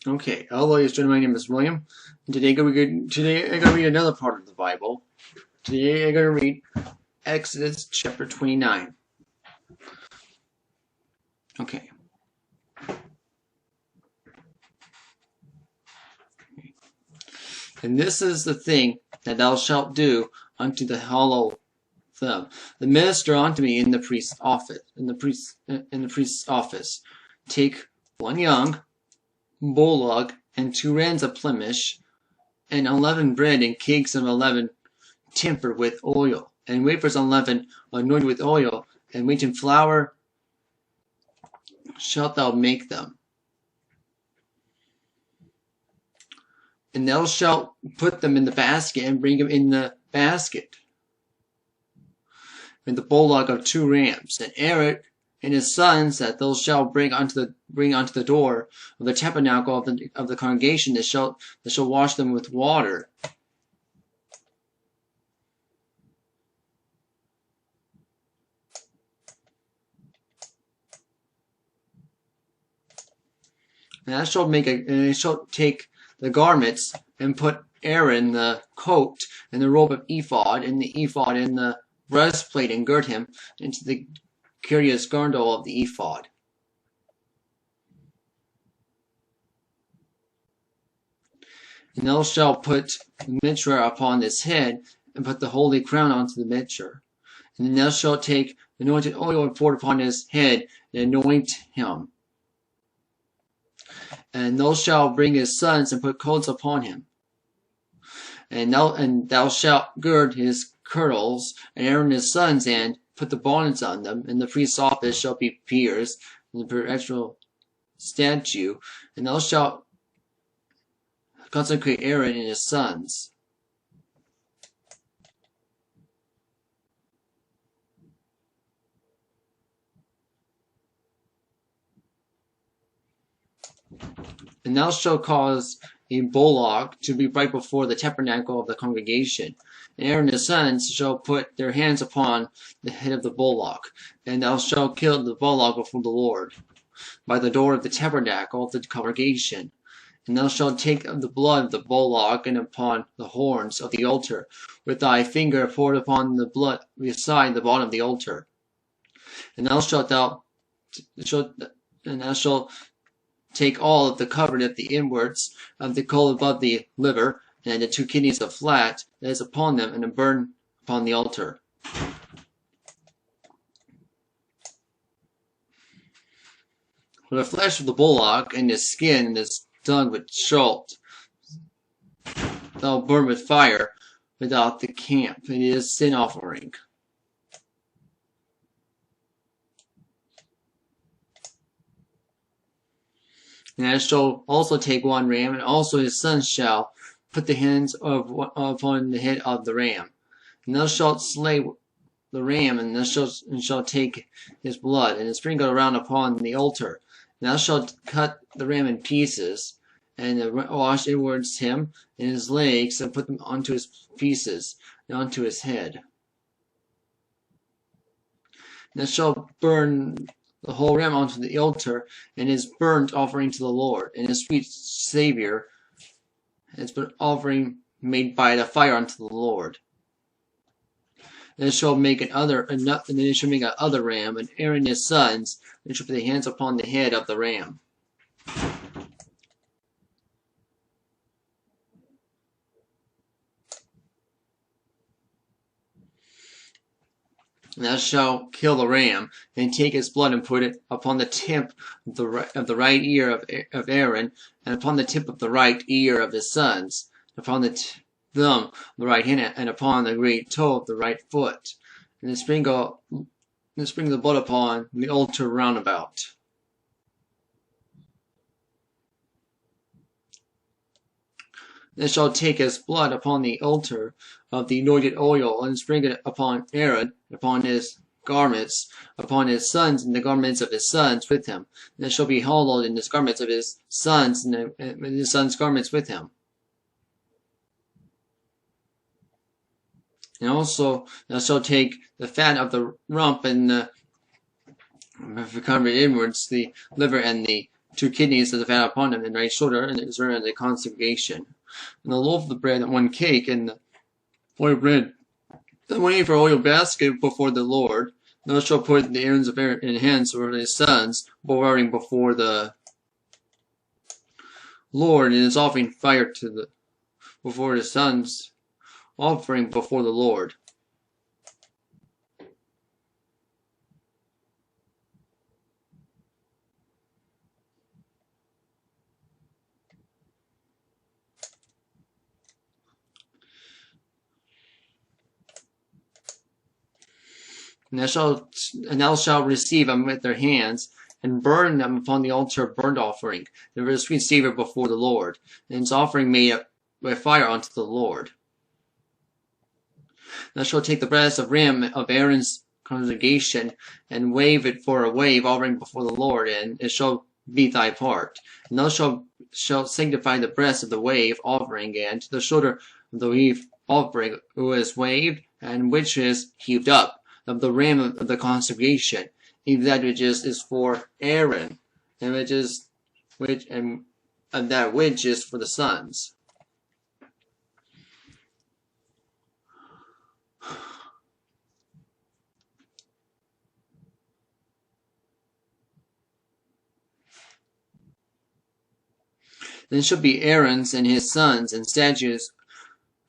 Okay, hello, ladies and gentlemen, my name is William, and today I'm gonna read another part of the Bible. Today I'm gonna read Exodus chapter 29. Okay. And this is the thing that thou shalt do unto the hollow thumb, the minister unto me in the priest's office. Take one young bullock and 2 rams of Plemish, and unleavened bread and cakes of unleavened tempered with oil, and wafers unleavened anointed with oil, and wheaten flour shalt thou make them. And thou shalt put them in the basket, and bring them in the basket, and the bullock of 2 rams, and Aaron and his sons that thou shalt bring unto the door of the tabernacle of the congregation, that shall wash them with water. And thou shalt take the garments, and put Aaron the coat, and the robe of ephod, and the ephod, and the breastplate, and gird him into the curious girdle of the ephod. And thou shalt put the mitre upon his head, and put the holy crown onto the mitre. And then thou shalt take anointed oil and pour it upon his head, and anoint him. And thou shalt bring his sons, and put coats upon him. And thou shalt gird his girdles, and Aaron his sons, and put the bonnets on them. And the priest's office shall be pierced, and the perpetual statue. And thou shalt consecrate Aaron and his sons. And thou shalt cause a bullock to be brought before the tabernacle of the congregation. And Aaron and his sons shall put their hands upon the head of the bullock. And thou shalt kill the bullock before the Lord, by the door of the tabernacle of the congregation. And thou shalt take of the blood of the bullock, and upon the horns of the altar, with thy finger pour it upon the blood beside the bottom of the altar. And thou shalt take all of the covering of the inwards of the coal above the liver, and the 2 kidneys of fat that is upon them, and burn upon the altar. For the flesh of the bullock, and his skin, and his tongue with salt, thou burn with fire without the camp. It is sin offering. And I shall also take 1 ram, and also his sons shall put the hands upon the head of the ram. And thou shalt slay the ram, and thou shalt take his blood, and sprinkle around upon the altar. And thou shalt cut the ram in pieces, and wash inwards him and his legs, and put them onto his pieces, and onto his head. And thou shalt burn the whole ram onto the altar, and his burnt offering to the Lord, and his sweet Savior, his burnt offering made by the fire unto the Lord. And it shall make another ram, and Aaron his sons, and shall put their hands upon the head of the ram. And thou shalt kill the ram, and take his blood, and put it upon the tip of the right ear of Aaron, and upon the tip of the right ear of his sons, and upon the thumb of the right hand, and upon the great toe of the right foot. And then sprinkle the blood upon the altar round about. And thou shalt take his blood upon the altar of the anointed oil, and sprinkle it upon Aaron, upon his garments, upon his sons, and the garments of his sons with him. And it shall be hallowed in his garments of his sons, and his sons' garments with him. And also thou shalt take the fat of the rump, and the covered inwards, the liver, and the 2 kidneys of the fat upon them, and right shoulder, and it is written in the consecration. And the loaf of the bread, and 1 cake, and the oil bread, and 1 for oil basket before the Lord. And thou shalt put the errands of Aaron in hands for his sons, offering before the Lord, and his offering fire to the before his sons, offering before the Lord. And thou shalt receive them with their hands, and burn them upon the altar of burnt offering. There is a sweet savor before the Lord, and its offering made by fire unto the Lord. Thou shalt take the breast of ram of Aaron's congregation, and wave it for a wave offering before the Lord, and it shall be thy part. And thou shalt sanctify the breast of the wave offering, and the shoulder of the wave offering, who is waved, and which is heaved up, of the ram of the consecration, even that which is for Aaron, and that which is for the sons. Then shall be Aaron's and his sons, and statutes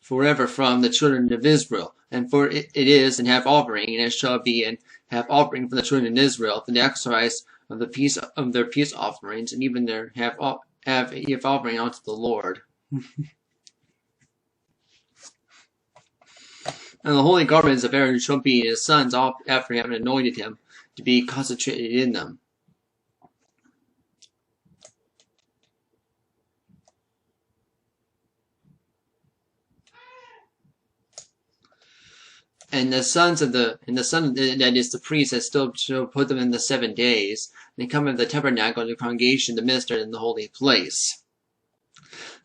forever from the children of Israel. And for it is an half offering, and it shall be an half offering for the children of Israel, for the sacrifice of their peace offerings, and even their half offering unto the Lord. And the holy garments of Aaron shall be his sons after having anointed him, to be concentrated in them. And the son that is the priest that still shall put them in the 7 days, and they come in the tabernacle of the congregation to minister in the holy place.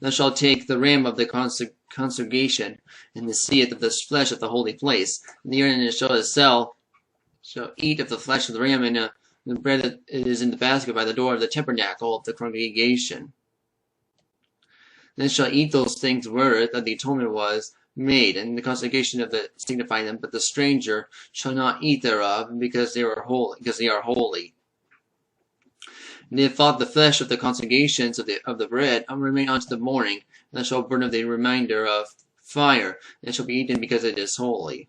Thou shalt take the ram of the congregation, and the seeth of the flesh of the holy place, and the Aaron shall eat of the flesh of the ram, and the bread that is in the basket by the door of the tabernacle of the congregation. Then shall eat those things whereof that the atonement was made, and the consecration of the signify them, but the stranger shall not eat thereof, because they are holy. And if aught the flesh of the consecrations of the bread remain unto the morning, and thou shalt burn of the remainder of fire, and it shall be eaten because it is holy.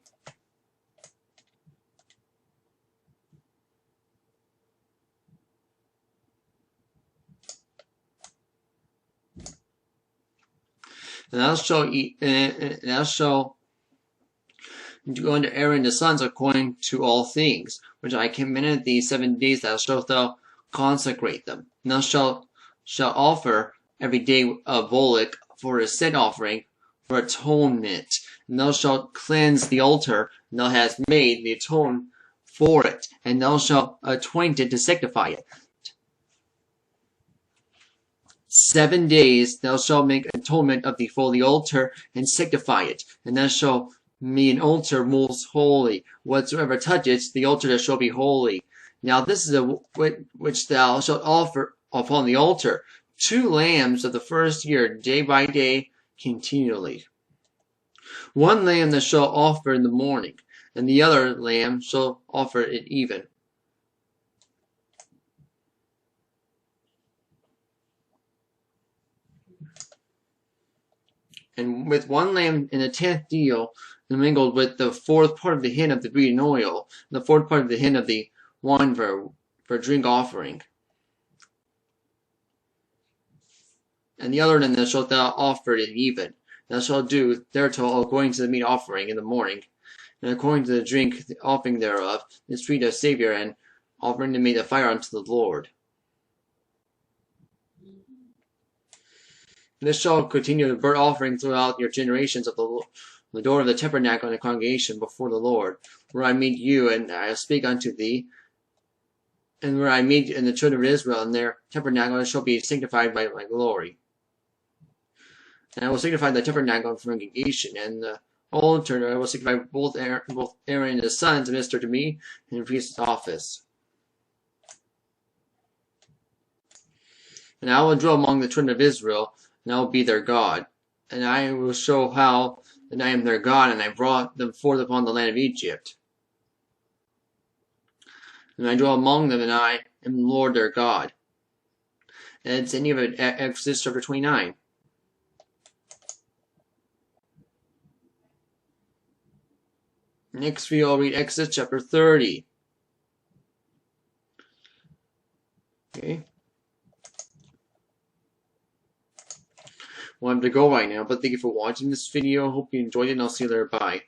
And thou shalt do unto Aaron the sons according to all things, which I commanded thee 7 days thou shalt thou consecrate them. And thou shalt offer every day a bullock for a sin offering for atonement. And thou shalt cleanse the altar, and thou hast made the atone for it, and thou shalt anoint it to sanctify it. 7 days thou shalt make atonement of thee for the altar, and sanctify it, and thou shalt make an altar most holy. Whatsoever toucheth the altar that shall be holy. Now this is which thou shalt offer upon the altar, 2 lambs of the first year, day by day, continually. 1 lamb that shall offer in the morning, and the other lamb shall offer at even. And with 1 lamb in a 10th deal, and mingled with the 4th part of the hin of the beaten oil, and the 4th part of the hin of the wine for drink offering. And the other then shalt thou offer at even. Thou shalt do thereto according to the meat offering in the morning, and according to the drink offering thereof, the sweet of Savior, and offering to make the fire unto the Lord. This shall continue the burnt offering throughout your generations of the door of the tabernacle and the congregation before the Lord, where I meet you, and I speak unto thee, and where I meet in the children of Israel, and their tabernacle shall be sanctified by my glory. And I will sanctify the tabernacle and congregation, and the altar I will sanctify both Aaron and his sons to minister to me in the priest's office. And I will dwell among the children of Israel, and I will be their God. And I will show how that I am their God, and I brought them forth upon the land of Egypt. And I dwell among them, and I am the Lord their God. And it's ending of Exodus chapter 29. Next we all read Exodus chapter 30. Okay. Well, I have to go right now, but thank you for watching this video. Hope you enjoyed it, and I'll see you there. Bye.